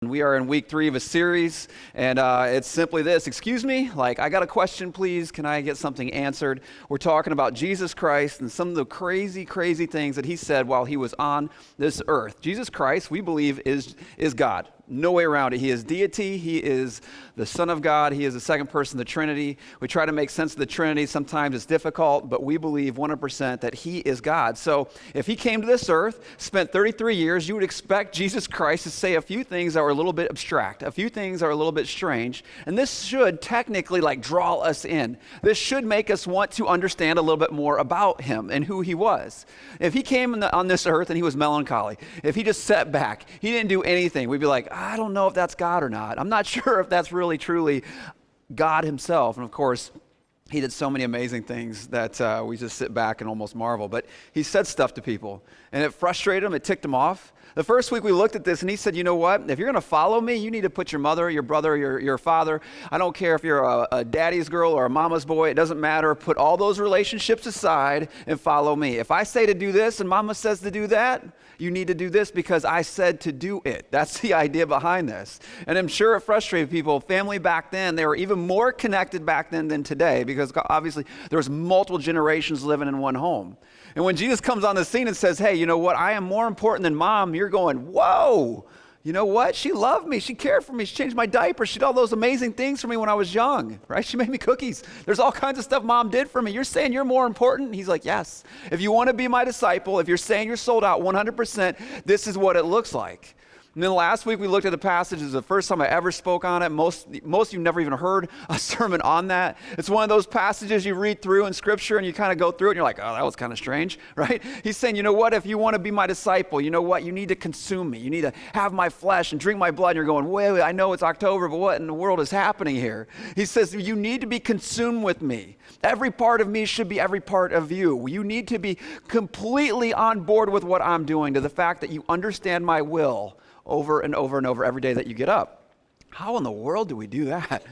We are in week 3 of a series, and it's simply this. Excuse me, I got a question, please. Can I get something answered? We're talking about Jesus Christ and some of the crazy, crazy things that he said while he was on this earth. Jesus Christ, we believe, is God. No way around it. He is deity. He is the Son of God. He is the second person of the Trinity. We try to make sense of the Trinity. Sometimes it's difficult, but we believe 100% that he is God. So if he came to this earth, spent 33 years, you would expect Jesus Christ to say a few things that were a little bit abstract, a few things that are a little bit strange, and this should technically draw us in. This should make us want to understand a little bit more about him and who he was. If he came on this earth and he was melancholy, if he just sat back, he didn't do anything, we'd be like, I don't know if that's God or not. I'm not sure if that's really truly God himself. And of course, he did so many amazing things that we just sit back and almost marvel. But he said stuff to people, and it frustrated him. It ticked him off. The first week we looked at this, and he said, you know what? If you're going to follow me, you need to put your mother, your brother, your father. I don't care if you're a daddy's girl or a mama's boy. It doesn't matter. Put all those relationships aside and follow me. If I say to do this and mama says to do that, you need to do this because I said to do it. That's the idea behind this. And I'm sure it frustrated people. Family back then, they were even more connected back then than today because obviously there was multiple generations living in one home. And when Jesus comes on the scene and says, hey, you know what? I am more important than mom. You're going, whoa. You know what? She loved me. She cared for me. She changed my diaper. She did all those amazing things for me when I was young, right? She made me cookies. There's all kinds of stuff mom did for me. You're saying you're more important? He's like, yes. If you want to be my disciple, if you're saying you're sold out 100%, this is what it looks like. And then last week we looked at the passage. It's the first time I ever spoke on it. Most of you never even heard a sermon on that. It's one of those passages you read through in Scripture and you kind of go through it and you're like, oh, that was kind of strange, right? He's saying, you know what? If you want to be my disciple, you know what? You need to consume me. You need to have my flesh and drink my blood. And you're going, wait, I know it's October, but what in the world is happening here? He says, you need to be consumed with me. Every part of me should be every part of you. You need to be completely on board with what I'm doing, to the fact that you understand my will over and over and over every day that you get up. How in the world do we do that?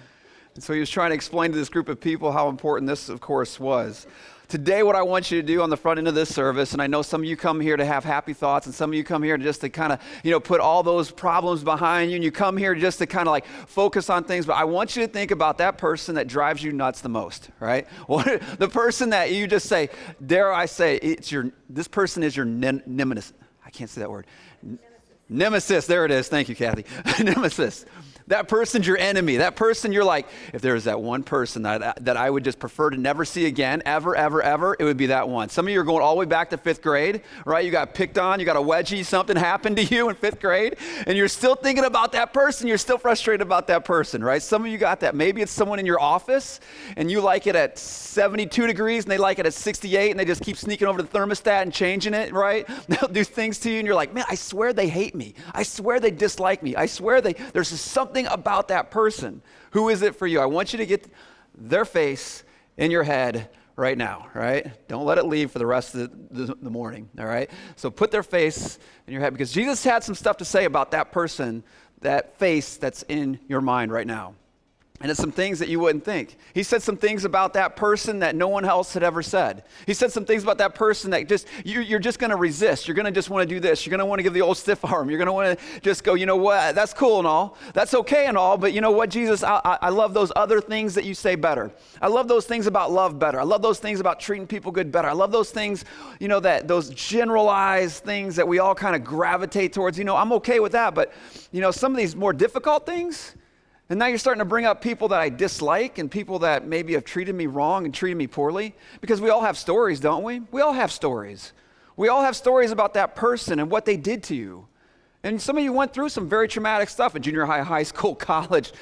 And so he was trying to explain to this group of people how important this, of course, was. Today, what I want you to do on the front end of this service, and I know some of you come here to have happy thoughts, and some of you come here just to kind of, put all those problems behind you, and you come here just to kind of focus on things, but I want you to think about that person that drives you nuts the most, right? The person that you just say, dare I say, this person is your nemesis. I can't say that word. Nemesis, there it is. Thank you, Kathy. Nemesis. That person's your enemy. That person, you're like, if there's that one person that I would just prefer to never see again, ever, ever, ever, it would be that one. Some of you are going all the way back to 5th grade, right? You got picked on, you got a wedgie, something happened to you in 5th grade, and you're still thinking about that person. You're still frustrated about that person, right? Some of you got that. Maybe it's someone in your office, and you like it at 72 degrees, and they like it at 68, and they just keep sneaking over the thermostat and changing it, right? They'll do things to you, and you're like, man, I swear they hate me. I swear they dislike me. I swear there's just something about that person. Who is it for you? I want you to get their face in your head right now, right? Don't let it leave for the rest of the morning, all right? So put their face in your head, because Jesus had some stuff to say about that person, that face that's in your mind right now. And it's some things that you wouldn't think. He said some things about that person that no one else had ever said. He said some things about that person that you're just going to resist. You're going to just want to do this. You're going to want to give the old stiff arm. You're going to want to just go, you know what, that's cool and all. That's okay and all, but you know what, Jesus, I love those other things that you say better. I love those things about love better. I love those things about treating people good better. I love those things, those generalized things that we all kind of gravitate towards. I'm okay with that, but some of these more difficult things. And now you're starting to bring up people that I dislike and people that maybe have treated me wrong and treated me poorly. Because we all have stories, don't we? We all have stories. We all have stories about that person and what they did to you. And some of you went through some very traumatic stuff in junior high, high school, college.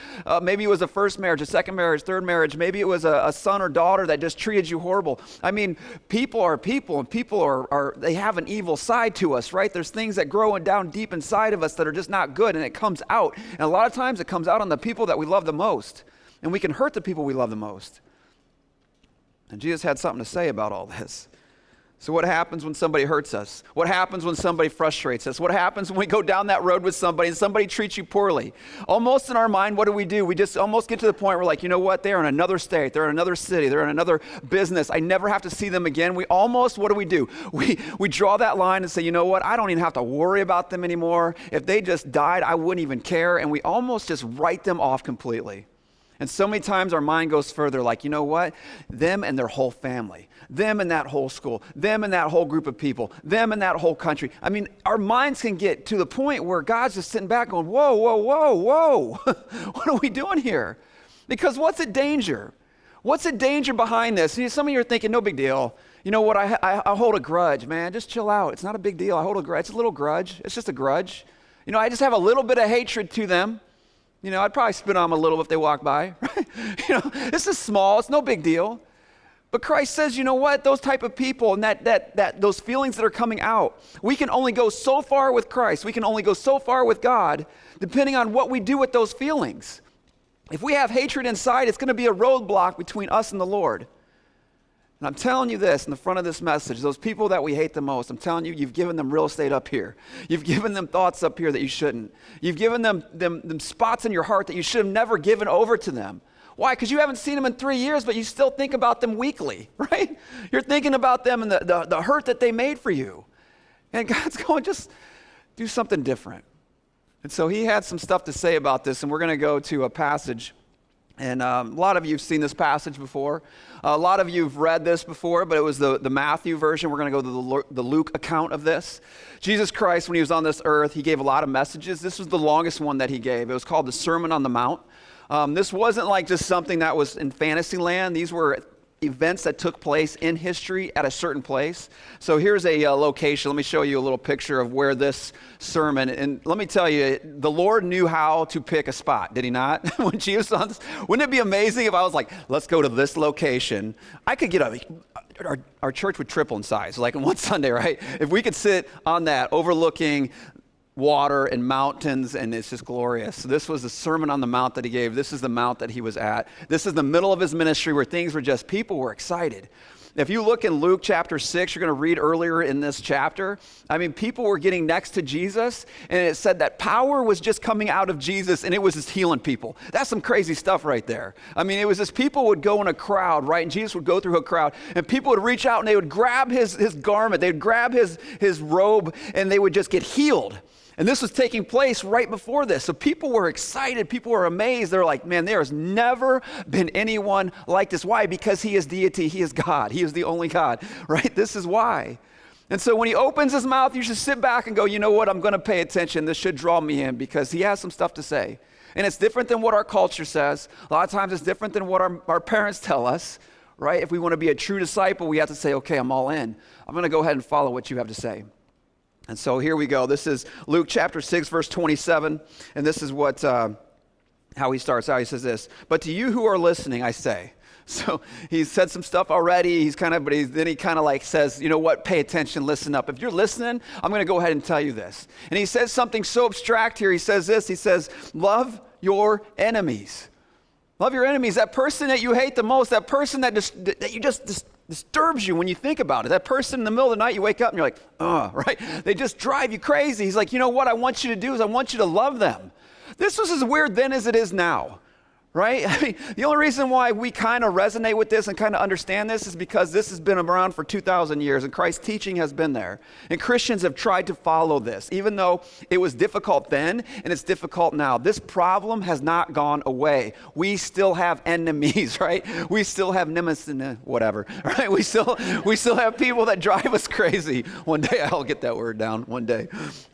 Maybe it was a first marriage, a second marriage, third marriage. Maybe it was a son or daughter that just treated you horrible. I mean, people are people, and people are they have an evil side to us, right? There's things that grow down deep inside of us that are just not good, and it comes out. And a lot of times it comes out on the people that we love the most. And we can hurt the people we love the most. And Jesus had something to say about all this. So what happens when somebody hurts us? What happens when somebody frustrates us? What happens when we go down that road with somebody and somebody treats you poorly? Almost in our mind, what do? We just almost get to the point where like, you know what? They're in another state. They're in another city. They're in another business. I never have to see them again. We almost, what do? We draw that line and say, you know what? I don't even have to worry about them anymore. If they just died, I wouldn't even care. And we almost just write them off completely. And so many times our mind goes further, like, you know what? Them and their whole family, them and that whole school, them and that whole group of people, them and that whole country. I mean, our minds can get to the point where God's just sitting back going, whoa, whoa, whoa, whoa. What are we doing here? Because what's at danger? What's the danger behind this? Some of you are thinking, no big deal. You know what? I hold a grudge, man. Just chill out. It's not a big deal. I hold a grudge. It's a little grudge. It's just a grudge. You know, I just have a little bit of hatred to them. You know, I'd probably spit on them a little if they walk by, right? You know, this is small. It's no big deal. But Christ says, you know what? Those type of people and those feelings that are coming out, we can only go so far with Christ. We can only go so far with God, depending on what we do with those feelings. If we have hatred inside, it's going to be a roadblock between us and the Lord. And I'm telling you this in the front of this message, those people that we hate the most, I'm telling you, you've given them real estate up here. You've given them thoughts up here that you shouldn't. You've given them spots in your heart that you should have never given over to them. Why? Because you haven't seen them in 3 years, but you still think about them weekly, right? You're thinking about them and the hurt that they made for you. And God's going, just do something different. And so he had some stuff to say about this, and we're going to go to a passage. And a lot of you have seen this passage before. A lot of you have read this before, but it was the Matthew version. We're going to go to the Luke account of this. Jesus Christ, when he was on this earth, he gave a lot of messages. This was the longest one that he gave. It was called the Sermon on the Mount. This wasn't like just something that was in fantasy land. These were events that took place in history at a certain place. So here's a location. Let me show you a little picture of where this sermon, and let me tell you, the Lord knew how to pick a spot, did he not? When Jesus on this, wouldn't it be amazing if I was like, let's go to this location? I could get our church would triple in size, like on one Sunday, right? If we could sit on that overlooking water and mountains, and it's just glorious. So this was the Sermon on the Mount that he gave. This is the mount that he was at. This is the middle of his ministry where things were just, people were excited. If you look in Luke chapter 6, you're going to read earlier in this chapter, I mean, people were getting next to Jesus, and it said that power was just coming out of Jesus, and it was just healing people. That's some crazy stuff right there. I mean, it was just people would go in a crowd, right? And Jesus would go through a crowd, and people would reach out, and they would grab his garment. They would grab his robe, and they would just get healed. And this was taking place right before this. So people were excited. People were amazed. They're like, man, there has never been anyone like this. Why? Because he is deity. He is God. He is the only God, right? This is why. And so when he opens his mouth, you should sit back and go, you know what? I'm going to pay attention. This should draw me in because he has some stuff to say. And it's different than what our culture says. A lot of times it's different than what our parents tell us, right? If we want to be a true disciple, we have to say, okay, I'm all in. I'm going to go ahead and follow what you have to say. And so here we go. This is Luke chapter 6, verse 27. And this is what how he starts out. He says this, but to you who are listening, I say. So he said some stuff already. Then he kind of like says, you know what, pay attention, listen up. If you're listening, I'm going to go ahead and tell you this. And he says something so abstract here. He says this, he says, love your enemies. Love your enemies. That person that you hate the most, that person that you just disturbs you when you think about it. That person in the middle of the night, you wake up and you're like, right? They just drive you crazy. He's like, you know what I want you to do is I want you to love them. This was as weird then as it is now, right? I mean, the only reason why we kind of resonate with this and kind of understand this is because this has been around for 2,000 years and Christ's teaching has been there. And Christians have tried to follow this, even though it was difficult then and it's difficult now. This problem has not gone away. We still have enemies, right? We still have nemesis, whatever, right? We still have people that drive us crazy. One day I'll get that word down, one day.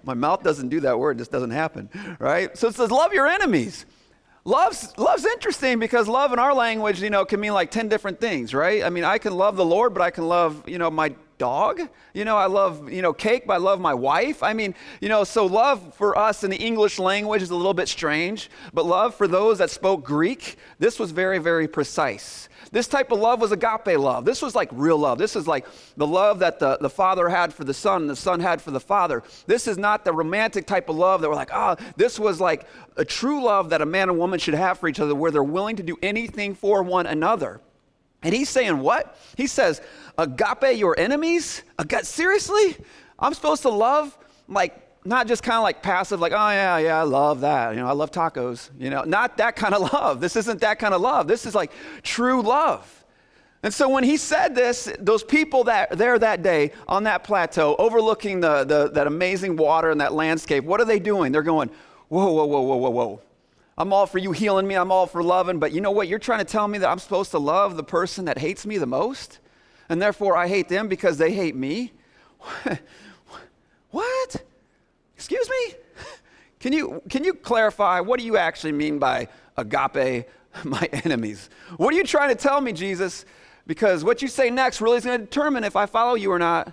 My mouth doesn't do that word, it just doesn't happen, right? So it says, love your enemies. Love's interesting because love in our language, can mean like 10 different things, right? I mean, I can love the Lord, but I can love, my dog. I love, cake, but I love my wife. I mean, so love for us in the English language is a little bit strange, but love for those that spoke Greek, this was very, very precise. This type of love was agape love. This was like real love. This is like the love that the father had for the son and the son had for the father. This is not the romantic type of love that we're like, this was like a true love that a man and woman should have for each other where they're willing to do anything for one another. And he's saying what? He says, agape your enemies? Seriously? I'm supposed to love, like, not just kind of like passive, like, oh yeah, I love that. I love tacos. Not that kind of love. This isn't that kind of love. This is like true love. And so when he said this, those people that there that day on that plateau, overlooking that amazing water and that landscape, what are they doing? They're going, whoa. I'm all for you healing me. I'm all for loving. But you know what? You're trying to tell me that I'm supposed to love the person that hates me the most? And therefore I hate them because they hate me? What? Excuse me? Can you clarify, what do you actually mean by agape my enemies? What are you trying to tell me, Jesus? Because what you say next really is going to determine if I follow you or not.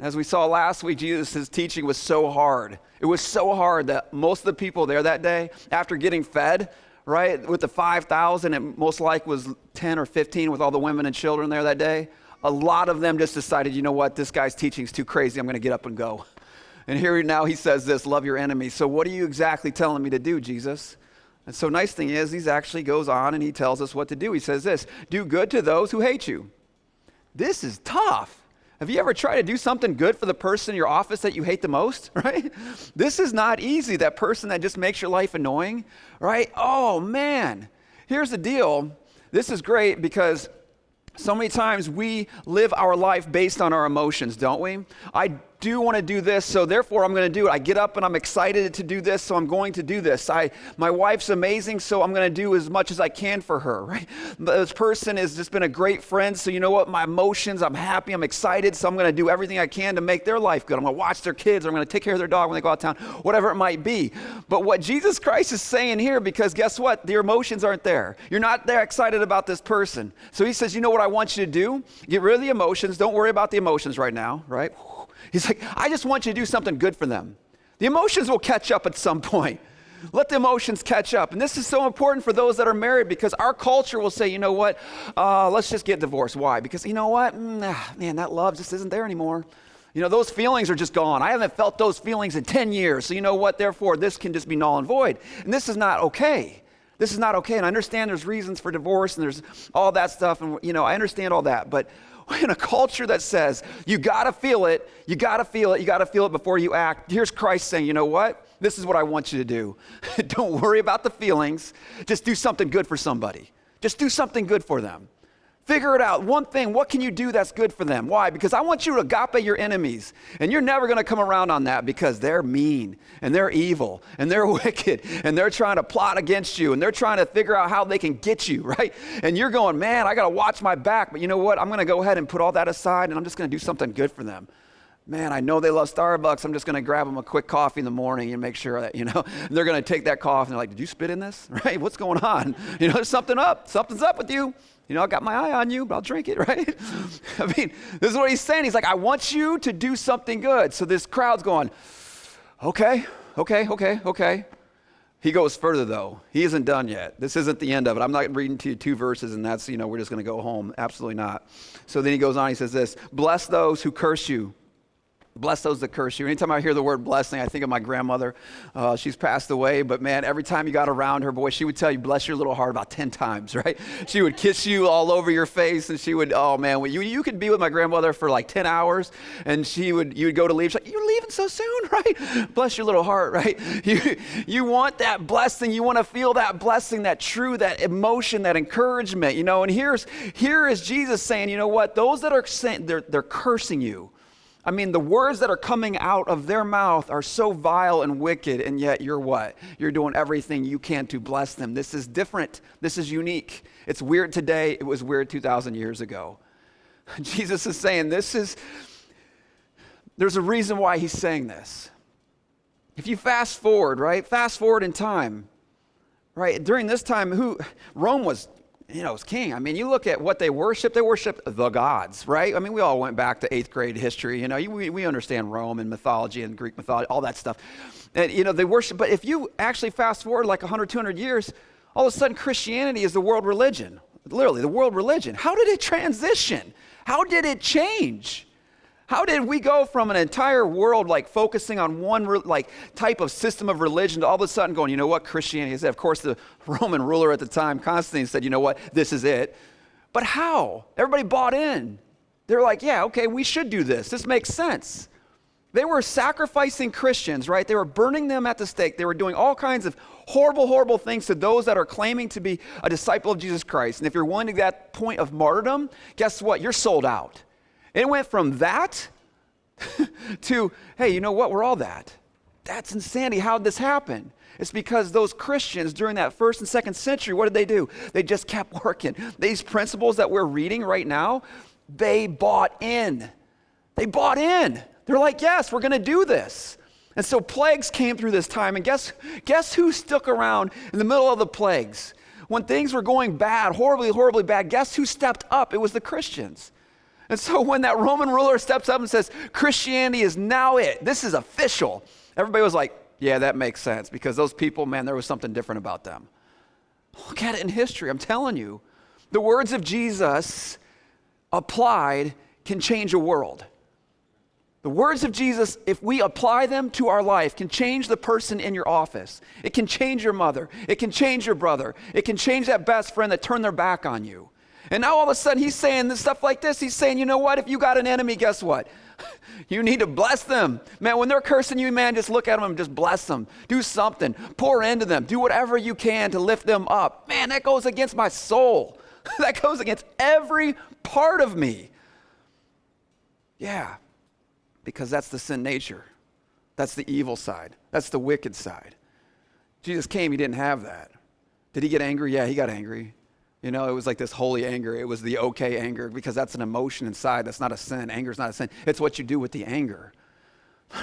As we saw last week, Jesus' teaching was so hard. It was so hard that most of the people there that day, after getting fed, right, with the 5,000, it most likely was 10 or 15 with all the women and children there that day, a lot of them just decided, you know what, this guy's teaching is too crazy, I'm going to get up and go. And here now he says this, love your enemies. So what are you exactly telling me to do, Jesus? And so nice thing is, he actually goes on and he tells us what to do. He says this, do good to those who hate you. This is tough. Have you ever tried to do something good for the person in your office that you hate the most, right? This is not easy, that person that just makes your life annoying, right? Oh man, here's the deal. This is great because so many times we live our life based on our emotions, don't we? I do want to do this, so therefore I'm going to do it. I get up and I'm excited to do this, so I'm going to do this. My wife's amazing, so I'm going to do as much as I can for her, right? This person has just been a great friend, so you know what? My emotions, I'm happy, I'm excited, so I'm going to do everything I can to make their life good. I'm going to watch their kids, or I'm going to take care of their dog when they go out of town, whatever it might be. But what Jesus Christ is saying here, because guess what? Your emotions aren't there. You're not there excited about this person. So he says, you know what I want you to do? Get rid of the emotions. Don't worry about the emotions right now, right? He's like, I just want you to do something good for them. The emotions will catch up at some point. Let the emotions catch up. And this is so important for those that are married, because our culture will say, you know what, let's just get divorced. Why? Because you know what, man, that love just isn't there anymore. Those feelings are just gone. I haven't felt those feelings in 10 years. So you know what, therefore, this can just be null and void. And this is not okay. This is not okay. And I understand there's reasons for divorce and there's all that stuff. And, I understand all that. But in a culture that says, you got to feel it, you got to feel it before you act, here's Christ saying, you know what? This is what I want you to do. Don't worry about the feelings. Just do something good for somebody. Just do something good for them. Figure it out. One thing, what can you do that's good for them? Why? Because I want you to agape your enemies. And you're never going to come around on that, because they're mean and they're evil and they're wicked and they're trying to plot against you and they're trying to figure out how they can get you, right? And you're going, man, I got to watch my back. But you know what? I'm going to go ahead and put all that aside and I'm just going to do something good for them. Man, I know they love Starbucks. I'm just going to grab them a quick coffee in the morning and make sure that, they're going to take that coffee and they're like, did you spit in this? Right? What's going on? There's something up. Something's up with you. I got my eye on you, but I'll drink it, right? I mean, this is what he's saying. He's like, I want you to do something good. So this crowd's going, okay. He goes further, though. He isn't done yet. This isn't the end of it. I'm not reading to you 2 verses, and that's, we're just going to go home. Absolutely not. So then he goes on. He says this, bless those who curse you. Bless those that curse you. Anytime I hear the word blessing, I think of my grandmother. She's passed away, but man, every time you got around her, boy, she would tell you, bless your little heart about 10 times, right? She would kiss you all over your face, and she would, oh man, you could be with my grandmother for like 10 hours, and you would go to leave. She's like, you're leaving so soon, right? Bless your little heart, right? You want that blessing. You want to feel that blessing, that emotion, that encouragement, and here is Jesus saying, you know what? Those that are saying, they're cursing you. I mean, the words that are coming out of their mouth are so vile and wicked, and yet you're what? You're doing everything you can to bless them. This is different. This is unique. It's weird today. It was weird 2,000 years ago. Jesus is saying there's a reason why he's saying this. If you fast forward, right? Fast forward in time, right? During this time, Rome was king. I mean, you look at what they worship the gods, right? I mean, we all went back to 8th grade history. We understand Rome and mythology and Greek mythology, all that stuff. And, they worship. But if you actually fast forward like 100, 200 years, all of a sudden Christianity is the world religion. Literally, the world religion. How did it transition? How did it change? How did we go from an entire world like focusing on one type of system of religion to all of a sudden going, you know what, Christianity is it? Of course, the Roman ruler at the time, Constantine, said, you know what, this is it. But how? Everybody bought in. They're like, yeah, okay, we should do this. This makes sense. They were sacrificing Christians, right? They were burning them at the stake. They were doing all kinds of horrible, horrible things to those that are claiming to be a disciple of Jesus Christ. And if you're willing to that point of martyrdom, guess what? You're sold out. It went from that to, hey, you know what? We're all that. That's insanity. How'd this happen? It's because those Christians during that first and second century, what did they do? They just kept working. These principles that we're reading right now, they bought in. They bought in. They're like, yes, we're going to do this. And so plagues came through this time. And guess who stuck around in the middle of the plagues? When things were going bad, horribly, horribly bad, guess who stepped up? It was the Christians. And so when that Roman ruler steps up and says, Christianity is now it, this is official, everybody was like, yeah, that makes sense, because those people, man, there was something different about them. Look at it in history. I'm telling you, the words of Jesus applied can change a world. The words of Jesus, if we apply them to our life, can change the person in your office. It can change your mother. It can change your brother. It can change that best friend that turned their back on you. And now all of a sudden he's saying this stuff like this. He's saying, you know what? If you got an enemy, guess what? You need to bless them. Man, when they're cursing you, man, just look at them and just bless them. Do something. Pour into them. Do whatever you can to lift them up. Man, that goes against my soul. That goes against every part of me. Yeah. Because that's the sin nature. That's the evil side. That's the wicked side. Jesus came, he didn't have that. Did he get angry? Yeah, he got angry. You know, it was like this holy anger. It was the okay anger, because that's an emotion inside. That's not a sin. Anger is not a sin. It's what you do with the anger.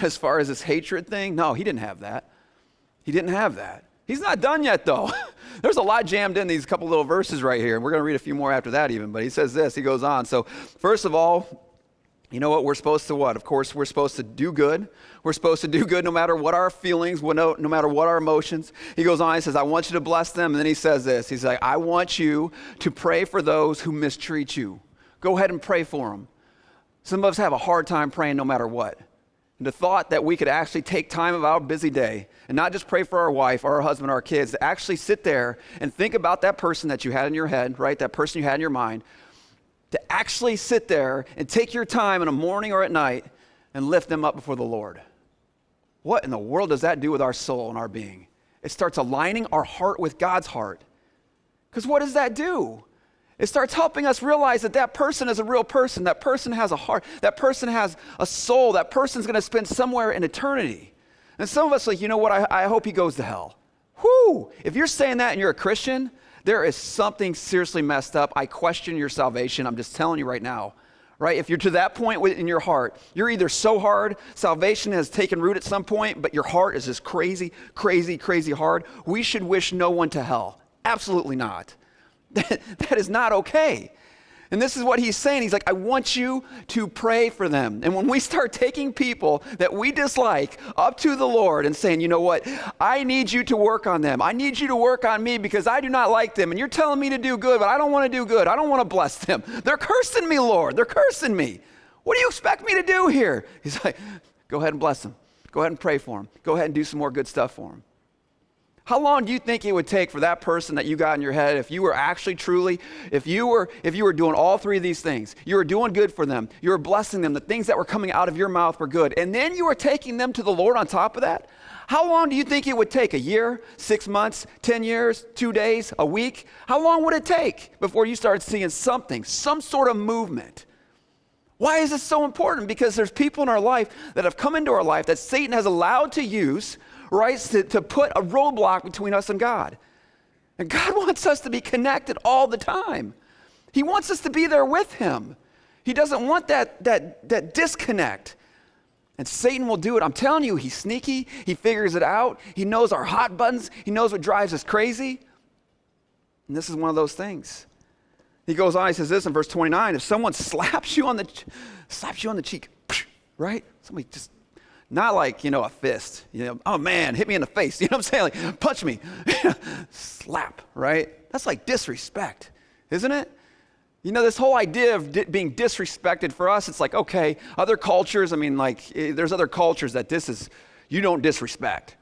As far as this hatred thing, no, he didn't have that. He didn't have that. He's not done yet, though. There's a lot jammed in these couple little verses right here. And we're going to read a few more after that even. But he says this. He goes on. So first of all, you know what? We're supposed to what? Of course, we're supposed to do good. We're supposed to do good no matter what our feelings, no matter what our emotions. He goes on, he says, I want you to bless them. And then he says this. He's like, I want you to pray for those who mistreat you. Go ahead and pray for them. Some of us have a hard time praying no matter what. And the thought that we could actually take time of our busy day and not just pray for our wife or our husband or our kids, to actually sit there and think about that person that you had in your head, right? That person you had in your mind. To actually sit there and take your time in the morning or at night and lift them up before the Lord. What in the world does that do with our soul and our being? It starts aligning our heart with God's heart. Because what does that do? It starts helping us realize that that person is a real person. That person has a heart. That person has a soul. That person's going to spend somewhere in eternity. And some of us are like, you know what? I hope he goes to hell. Whoo! If you're saying that and you're a Christian, there is something seriously messed up. I question your salvation. I'm just telling you right now, right? If you're to that point in your heart, you're either so hard, salvation has taken root at some point, but your heart is just crazy, crazy, crazy hard. We should wish no one to hell. Absolutely not. That is not okay. And this is what he's saying. He's like, I want you to pray for them. And when we start taking people that we dislike up to the Lord and saying, you know what, I need you to work on them. I need you to work on me because I do not like them. And you're telling me to do good, but I don't want to do good. I don't want to bless them. They're cursing me, Lord. They're cursing me. What do you expect me to do here? He's like, go ahead and bless them. Go ahead and pray for them. Go ahead and do some more good stuff for them. How long do you think it would take for that person that you got in your head, if you were actually truly, if you were doing all three of these things, you were doing good for them, you were blessing them, the things that were coming out of your mouth were good, and then you were taking them to the Lord on top of that? How long do you think it would take? A year, 6 months, 10 years, 2 days, a week? How long would it take before you started seeing something, some sort of movement? Why is this so important? Because there's people in our life that have come into our life that Satan has allowed to use, right, to put a roadblock between us and God. And God wants us to be connected all the time. He wants us to be there with him. He doesn't want that disconnect. And Satan will do it. I'm telling you, he's sneaky. He figures it out. He knows our hot buttons. He knows what drives us crazy. And this is one of those things. He goes on, he says this in verse 29, if someone slaps you on the cheek, right? Somebody just, not like, a fist, oh man, hit me in the face, you know what I'm saying? Like, punch me, slap, right? That's like disrespect, isn't it? This whole idea of being disrespected for us, it's like, okay, other cultures, there's other cultures that you don't disrespect,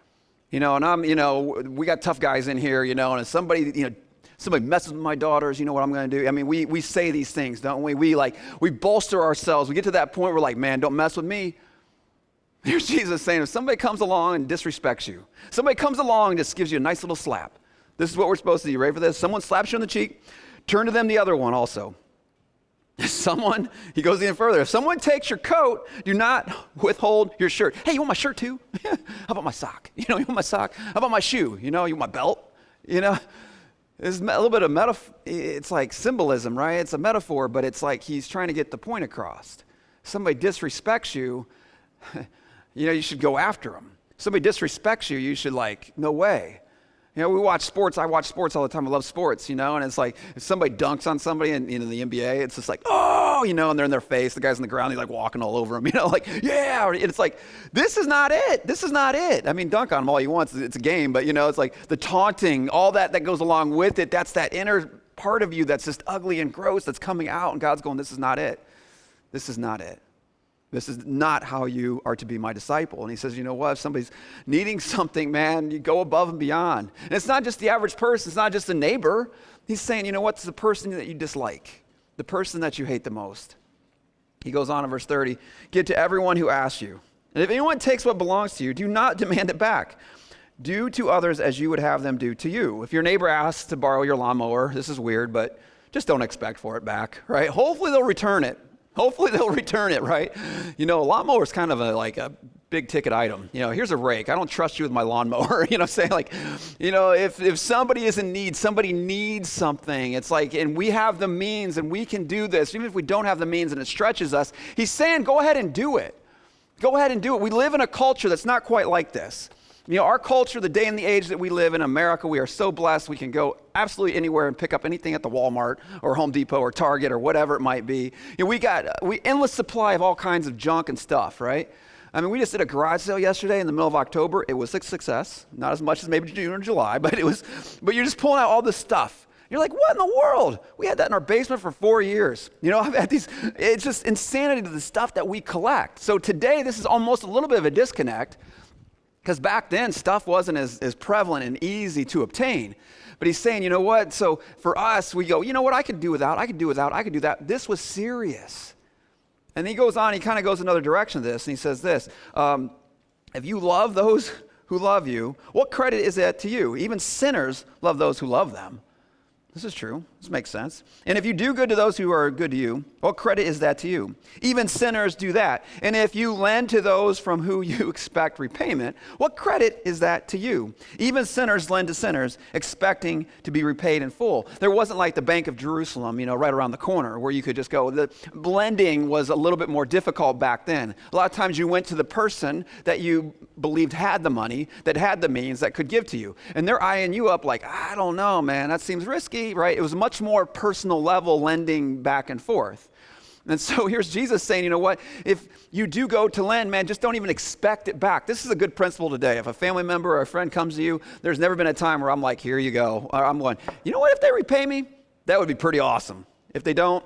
and we got tough guys in here, and if somebody, Somebody messes with my daughters, you know what I'm going to do? I mean, we say these things, don't we? We bolster ourselves. We get to that point where we're like, man, don't mess with me. Here's Jesus saying, if somebody comes along and disrespects you, somebody comes along and just gives you a nice little slap. This is what we're supposed to do. You ready for this? Someone slaps you on the cheek, turn to them the other one also. He goes even further. If someone takes your coat, do not withhold your shirt. Hey, you want my shirt too? How about my sock? You want my sock? How about my shoe? You want my belt? It's a little bit of metaphor. It's like symbolism, right? It's a metaphor, but it's like he's trying to get the point across. If somebody disrespects you, you should go after them. If somebody disrespects you, you should no way. We watch sports. I watch sports all the time. I love sports, and it's like if somebody dunks on somebody in the NBA, it's just like, oh, and they're in their face. The guy's on the ground. He's walking all over them, yeah. It's like, this is not it. This is not it. I mean, dunk on him all you want. It's a game, but it's like the taunting, all that goes along with it. That's that inner part of you that's just ugly and gross that's coming out, and God's going, this is not it. This is not it. This is not how you are to be my disciple. And he says, you know what? If somebody's needing something, man, you go above and beyond. And it's not just the average person. It's not just a neighbor. He's saying, you know what? It's the person that you dislike, the person that you hate the most. He goes on in verse 30, give to everyone who asks you. And if anyone takes what belongs to you, do not demand it back. Do to others as you would have them do to you. If your neighbor asks to borrow your lawnmower, this is weird, but just don't expect for it back, right? Hopefully they'll return it. Right? A lawnmower is kind of a big ticket item. Here's a rake. I don't trust you with my lawnmower. If somebody is in need, somebody needs something. It's like, and we have the means and we can do this. Even if we don't have the means and it stretches us, he's saying, go ahead and do it. Go ahead and do it. We live in a culture that's not quite like this. Our culture, the day and the age that we live in America, we are so blessed. We can go absolutely anywhere and pick up anything at the Walmart or Home Depot or Target or whatever it might be. We endless supply of all kinds of junk and stuff, right? I mean, we just did a garage sale yesterday in the middle of October. It was a success. Not as much as maybe June or July, but you're just pulling out all this stuff. You're like, what in the world? We had that in our basement for 4 years. I've had it's just insanity to the stuff that we collect. So today, this is almost a little bit of a disconnect. Because back then, stuff wasn't as prevalent and easy to obtain. But he's saying, you know what? So for us, we go, you know what? I could do without. I could do that. This was serious. And he goes on. He kind of goes another direction of this. And he says this. If you love those who love you, what credit is that to you? Even sinners love those who love them. This is true. This makes sense. And if you do good to those who are good to you, what credit is that to you? Even sinners do that. And if you lend to those from whom you expect repayment, what credit is that to you? Even sinners lend to sinners, expecting to be repaid in full. There wasn't like the Bank of Jerusalem, right around the corner where you could just go. The lending was a little bit more difficult back then. A lot of times you went to the person that you believed had the money, that had the means, that could give to you. And they're eyeing you up like, I don't know, man, that seems risky, right? It was much more personal level lending back and forth. And so here's Jesus saying, you know what? If you do go to lend, man, just don't even expect it back. This is a good principle today. If a family member or a friend comes to you, there's never been a time where I'm like, here you go. Or I'm going, you know what? If they repay me, that would be pretty awesome. If they don't,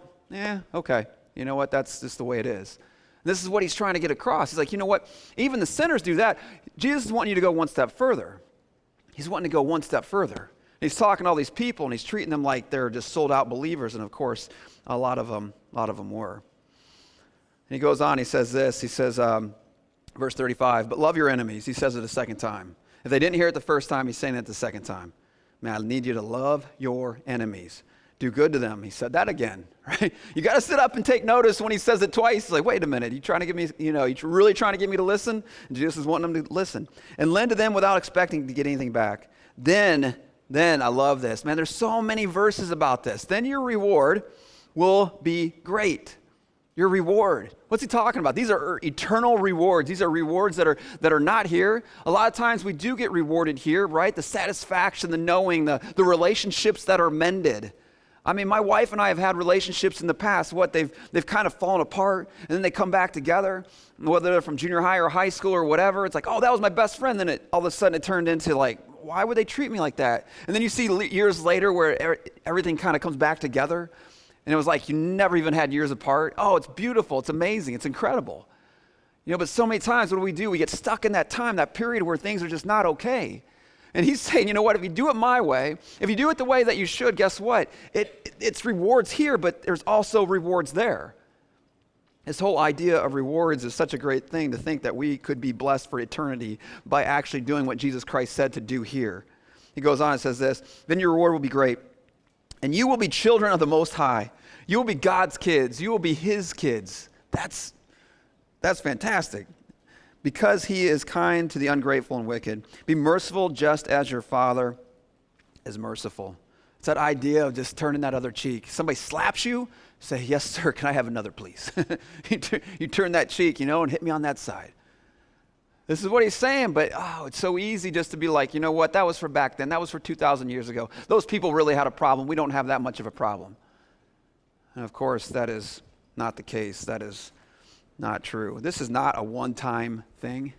okay. You know what? That's just the way it is. This is what he's trying to get across. He's like, you know what? Even the sinners do that. Jesus is wanting you to go one step further. He's wanting to go one step further. He's talking to all these people, and he's treating them like they're just sold-out believers, and of course, a lot of them were. And he goes on, he says this, he says, verse 35, but love your enemies. He says it a second time. If they didn't hear it the first time, he's saying it the second time. Man, I need you to love your enemies. Do good to them. He said that again, right? You got to sit up and take notice when he says it twice. He's like, wait a minute, you trying to get me, you really trying to get me to listen? And Jesus is wanting them to listen. And lend to them without expecting to get anything back. Then I love this. Man, there's so many verses about this. Then your reward will be great. Your reward. What's he talking about? These are eternal rewards. These are rewards that are not here. A lot of times we do get rewarded here, right? The satisfaction, the knowing, the relationships that are mended. I mean, my wife and I have had relationships in the past. They've kind of fallen apart, and then they come back together, whether they're from junior high or high school or whatever. It's like, oh, that was my best friend. Then all of a sudden it turned into like, why would they treat me like that? And then you see years later where everything kind of comes back together, and it was like you never even had years apart. Oh, it's beautiful. It's amazing. It's incredible. But so many times, what do? We get stuck in that time, that period where things are just not okay. And he's saying, you know what, if you do it my way, if you do it the way that you should, guess what? It's rewards here, but there's also rewards there. This whole idea of rewards is such a great thing, to think that we could be blessed for eternity by actually doing what Jesus Christ said to do here. He goes on and says this, then your reward will be great, and you will be children of the Most High. You will be God's kids. You will be his kids. That's fantastic. Because he is kind to the ungrateful and wicked. Be merciful just as your Father is merciful. It's that idea of just turning that other cheek. Somebody slaps you, say, yes, sir, can I have another, please? You turn that cheek, and hit me on that side. This is what he's saying, but it's so easy just to be like, you know what, that was for back then. That was for 2,000 years ago. Those people really had a problem. We don't have that much of a problem. And of course, that is not the case. That is not true. This is not a one-time thing.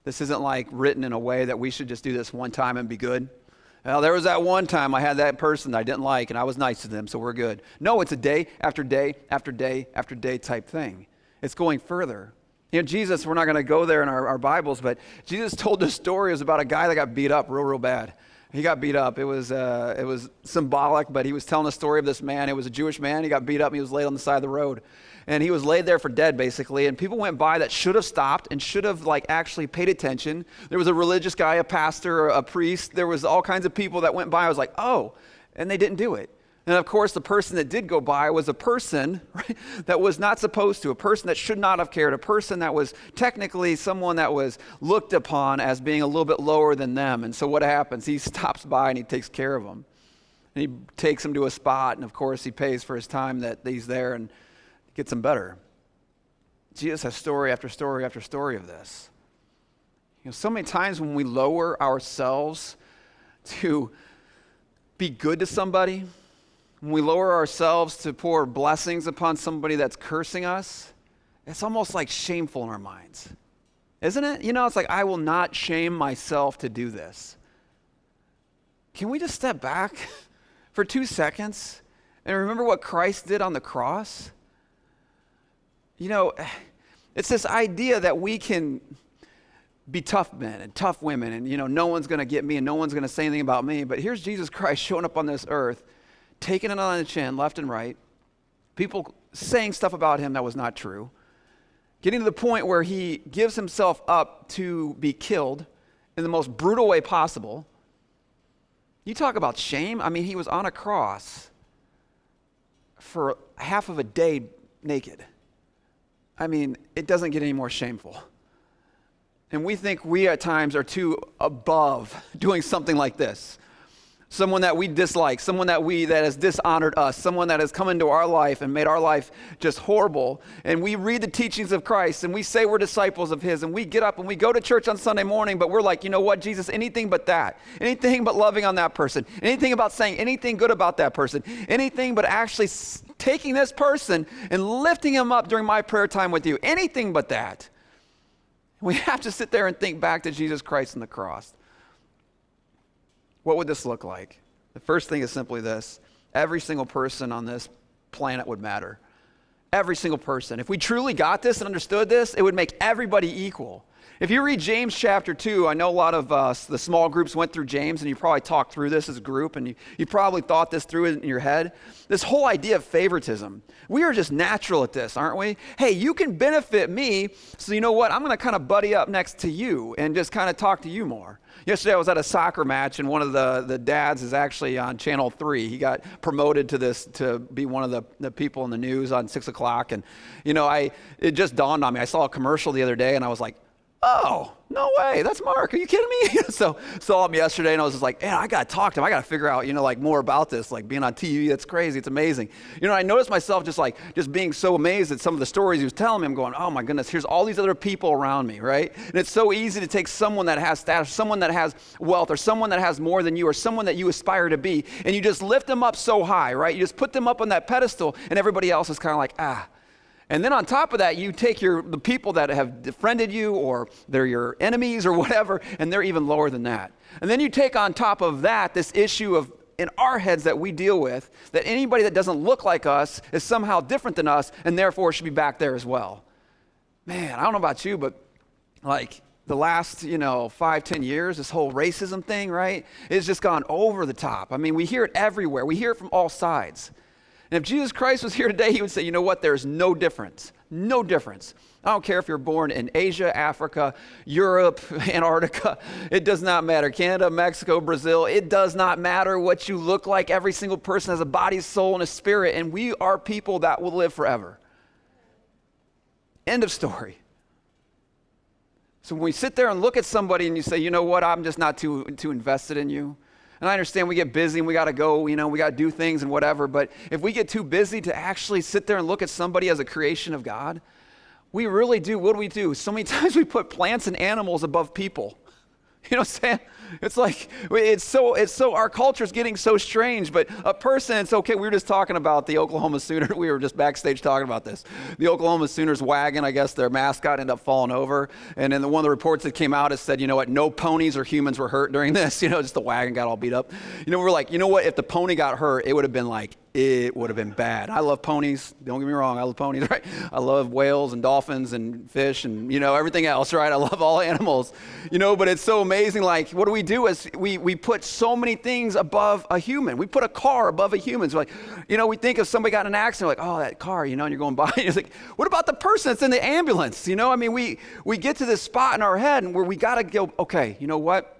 This isn't like written in a way that we should just do this one time and be good. Well, there was that one time I had that person that I didn't like and I was nice to them, so we're good. No, it's a day after day after day after day type thing. It's going further. Jesus, we're not going to go there in our Bibles, but Jesus told this story. It was about a guy that got beat up real bad. He got beat up. It was symbolic, but he was telling a story of this man. It was a Jewish man. He got beat up and he was laid on the side of the road. And he was laid there for dead, basically. And people went by that should have stopped and should have actually paid attention. There was a religious guy, a pastor, a priest. There was all kinds of people that went by. I was like, oh, and they didn't do it. And of course, the person that did go by was a person, right, that was not supposed to, a person that should not have cared, a person that was technically someone that was looked upon as being a little bit lower than them. And so what happens? He stops by and he takes care of them. And he takes him to a spot, and of course, he pays for his time that he's there and gets him better. Jesus has story after story after story of this. So many times when we lower ourselves to be good to somebody, when we lower ourselves to pour blessings upon somebody that's cursing us, it's almost like shameful in our minds. Isn't it? It's like, I will not shame myself to do this. Can we just step back for 2 seconds and remember what Christ did on the cross? It's this idea that we can be tough men and tough women and, no one's going to get me and no one's going to say anything about me. But here's Jesus Christ showing up on this earth, taking it on the chin, left and right, people saying stuff about him that was not true, getting to the point where he gives himself up to be killed in the most brutal way possible. You talk about shame. He was on a cross for half of a day naked. It doesn't get any more shameful. And we think we at times are too above doing something like this. Someone that we dislike, someone that has dishonored us, someone that has come into our life and made our life just horrible. And we read the teachings of Christ and we say we're disciples of his and we get up and we go to church on Sunday morning, but we're like, you know what, Jesus, anything but that. Anything but loving on that person. Anything about saying anything good about that person. Anything but actually taking this person and lifting him up during my prayer time with you. Anything but that. We have to sit there and think back to Jesus Christ and the cross. What would this look like? The first thing is simply this. Every single person on this planet would matter. Every single person. If we truly got this and understood this, it would make everybody equal. If you read James chapter 2, I know a lot of the small groups went through James, and you probably talked through this as a group, and you probably thought this through in your head. This whole idea of favoritism. We are just natural at this, aren't we? Hey, you can benefit me, so you know what? I'm going to kind of buddy up next to you and just kind of talk to you more. Yesterday I was at a soccer match, and one of the dads is actually on Channel 3. He got promoted to be one of the people in the news on 6 o'clock. And, it just dawned on me. I saw a commercial the other day, and I was like, oh, no way, that's Mark. Are you kidding me? So saw him yesterday, and I was just like, man, I got to talk to him. I got to figure out, more about this, like being on TV. That's crazy. It's amazing. I noticed myself just being so amazed at some of the stories he was telling me. I'm going, oh my goodness, here's all these other people around me, right? And it's so easy to take someone that has status, someone that has wealth, or someone that has more than you, or someone that you aspire to be, and you just lift them up so high, right? You just put them up on that pedestal, and everybody else is kind of like, ah. And then on top of that, you take the people that have befriended you, or they're your enemies or whatever, and they're even lower than that. And then you take on top of that this issue of, in our heads that we deal with, that anybody that doesn't look like us is somehow different than us, and therefore should be back there as well. Man, I don't know about you, but the last, 5-10 years, this whole racism thing, right? It's just gone over the top. I mean, we hear it everywhere. We hear it from all sides. And if Jesus Christ was here today, he would say, you know what? There's no difference. No difference. I don't care if you're born in Asia, Africa, Europe, Antarctica. It does not matter. Canada, Mexico, Brazil. It does not matter what you look like. Every single person has a body, soul, and a spirit, and we are people that will live forever. End of story. So when we sit there and look at somebody and you say, you know what, I'm just not too invested in you. And I understand we get busy and we got to go, we got to do things and whatever. But if we get too busy to actually sit there and look at somebody as a creation of God, we really do. What do we do? So many times we put plants and animals above people. You know what I'm saying? It's like, it's so, our culture's getting so strange, but a person, it's okay. We were just talking about the Oklahoma Sooner. We were just backstage talking about this. The Oklahoma Sooners wagon, I guess their mascot ended up falling over. And then one of the reports that came out, it said, you know what, no ponies or humans were hurt during this. Just the wagon got all beat up. We're like, you know what, if the pony got hurt, it would have been bad. I love ponies. Don't get me wrong. I love ponies, right? I love whales and dolphins and fish and, everything else, right? I love all animals, but it's so amazing. Like, what do we do is we put so many things above a human. We put a car above a human. So like, we think if somebody got in an accident, like, oh, that car, and you're going by, and it's like, what about the person that's in the ambulance? We get to this spot in our head and where we got to go, okay, you know what?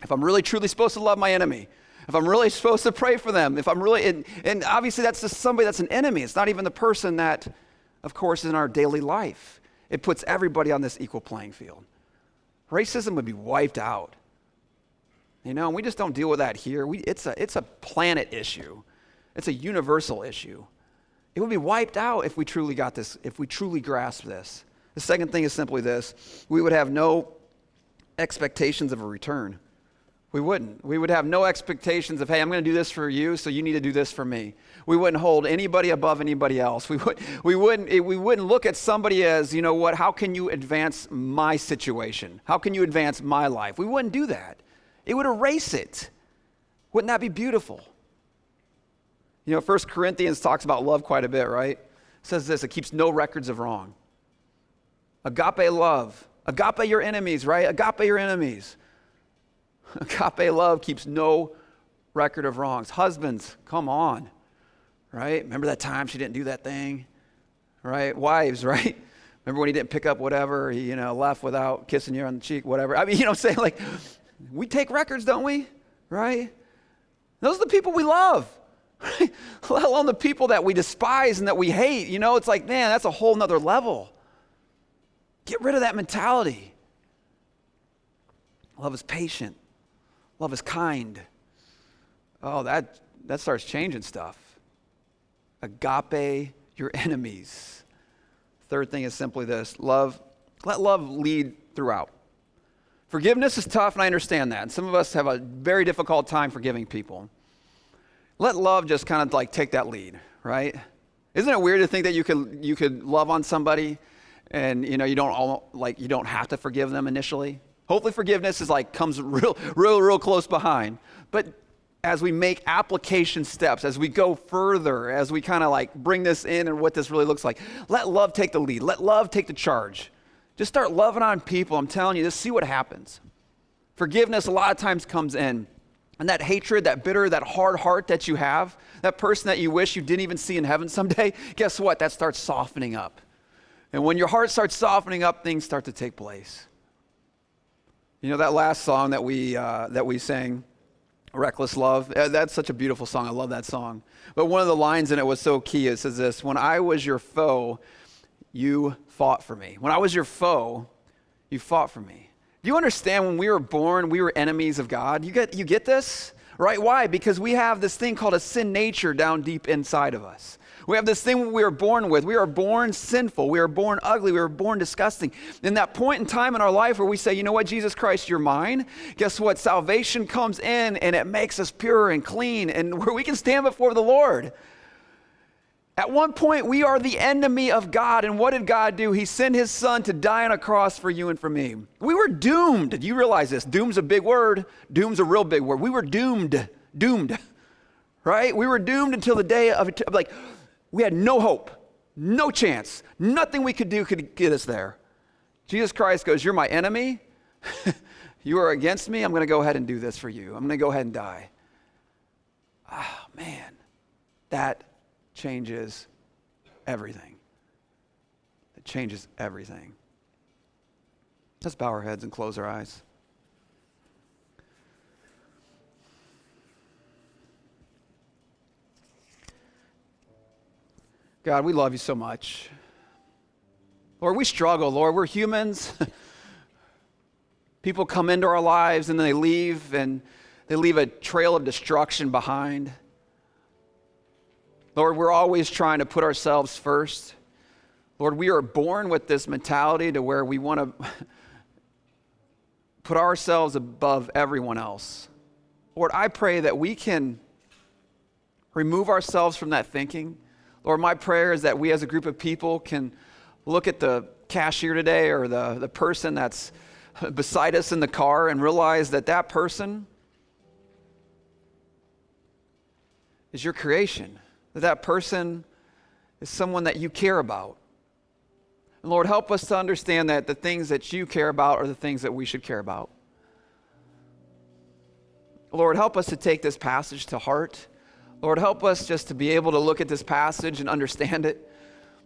If I'm really truly supposed to love my enemy, if I'm really supposed to pray for them, if I'm really, and obviously that's just somebody that's an enemy. It's not even the person that, of course, is in our daily life. It puts everybody on this equal playing field. Racism would be wiped out. And we just don't deal with that here. It's a planet issue. It's a universal issue. It would be wiped out if we truly got this, if we truly grasp this. The second thing is simply this. We would have no expectations of a return. We wouldn't. We would have no expectations of, hey, I'm going to do this for you, so you need to do this for me. We wouldn't hold anybody above anybody else. We wouldn't look at somebody as, how can you advance my situation? How can you advance my life? We wouldn't do that. It would erase it. Wouldn't that be beautiful? 1 Corinthians talks about love quite a bit, right? It says this, it keeps no records of wrong. Agape love. Agape your enemies, right? Agape your enemies. Agape love keeps no record of wrongs. Husbands, come on, right? Remember that time she didn't do that thing, right? Wives, right? Remember when he didn't pick up whatever, he, left without kissing you on the cheek, whatever. I mean, what I'm saying? Like, we take records, don't we? Right? Those are the people we love, right? Let alone the people that we despise and that we hate. It's like, man, that's a whole nother level. Get rid of that mentality. Love is patient. Love is kind. Oh, that starts changing stuff. Agape your enemies. Third thing is simply this. Let love lead throughout. Forgiveness is tough, and I understand that. And some of us have a very difficult time forgiving people. Let love just kind of like take that lead, right? Isn't it weird to think that you could love on somebody and you don't have to forgive them initially? Hopefully forgiveness is comes real close behind. But as we make application steps, as we go further, as we kind of bring this in and what this really looks like, let love take the lead. Let love take the charge. Just start loving on people. I'm telling you, just see what happens. Forgiveness a lot of times comes in. And that hatred, that bitter, that hard heart that you have, that person that you wish you didn't even see in heaven someday, guess what? That starts softening up. And when your heart starts softening up, things start to take place. That last song that we sang, Reckless Love, that's such a beautiful song. I love that song. But one of the lines in it was so key. It says this, when I was your foe, you fought for me. When I was your foe, you fought for me. Do you understand when we were born, we were enemies of God? You get this? Right? Why? Because we have this thing called a sin nature down deep inside of us. We have this thing we are born with. We are born sinful. We are born ugly. We are born disgusting. In that point in time in our life where we say, you know what, Jesus Christ, you're mine. Guess what? Salvation comes in and it makes us pure and clean and where we can stand before the Lord. At one point, we are the enemy of God. And what did God do? He sent his son to die on a cross for you and for me. We were doomed. Did you realize this? Doom's a big word. Doom's a real big word. We were doomed. Doomed. Right? We were doomed until the day of, we had no hope, no chance. Nothing we could do could get us there. Jesus Christ goes, you're my enemy. You are against me, I'm going to go ahead and do this for you. I'm going to go ahead and die. Ah, man, that changes everything. It changes everything. Let's bow our heads and close our eyes. God, we love you so much. Lord, we struggle, Lord. We're humans. People come into our lives and then they leave, and they leave a trail of destruction behind. Lord, we're always trying to put ourselves first. Lord, we are born with this mentality to where we want to put ourselves above everyone else. Lord, I pray that we can remove ourselves from that thinking. Lord, my prayer is that we as a group of people can look at the cashier today or the person that's beside us in the car and realize that that person is your creation, that that person is someone that you care about. And Lord, help us to understand that the things that you care about are the things that we should care about. Lord, help us to take this passage to heart. Lord, help us just to be able to look at this passage and understand it.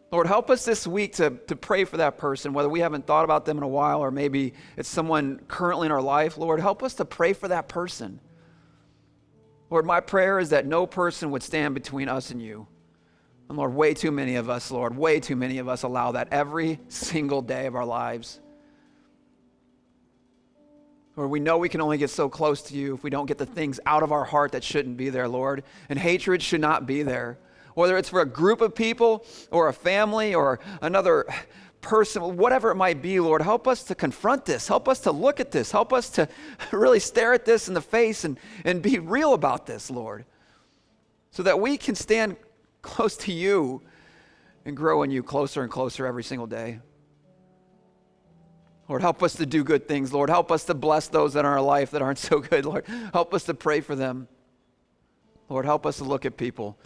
Lord, help us this week to pray for that person, whether we haven't thought about them in a while or maybe it's someone currently in our life. Lord, help us to pray for that person. Lord, my prayer is that no person would stand between us and you. And Lord, way too many of us, Lord, way too many of us allow that every single day of our lives. Lord, we know we can only get so close to you if we don't get the things out of our heart that shouldn't be there, Lord. And hatred should not be there. Whether it's for a group of people or a family or another person, whatever it might be, Lord, help us to confront this. Help us to look at this. Help us to really stare at this in the face and be real about this, Lord, so that we can stand close to you and grow in you closer and closer every single day. Lord, help us to do good things. Lord, help us to bless those that are in our life that aren't so good. Lord, help us to pray for them. Lord, help us to look at people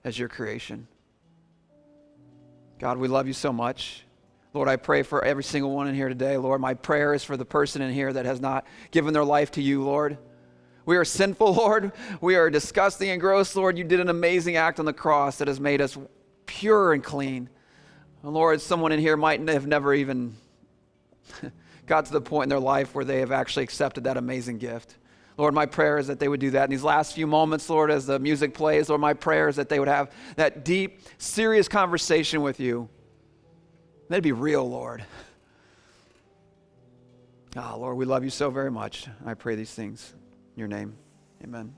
as your creation. God, we love you so much. Lord, I pray for every single one in here today. Lord, my prayer is for the person in here that has not given their life to you, Lord. We are sinful, Lord. We are disgusting and gross, Lord. You did an amazing act on the cross that has made us pure and clean. And Lord, someone in here might have never even got to the point in their life where they have actually accepted that amazing gift. Lord, my prayer is that they would do that in these last few moments, Lord, as the music plays. Lord, my prayer is that they would have that deep, serious conversation with you. That'd be real, Lord. Lord, we love you so very much. I pray these things in your name. Amen.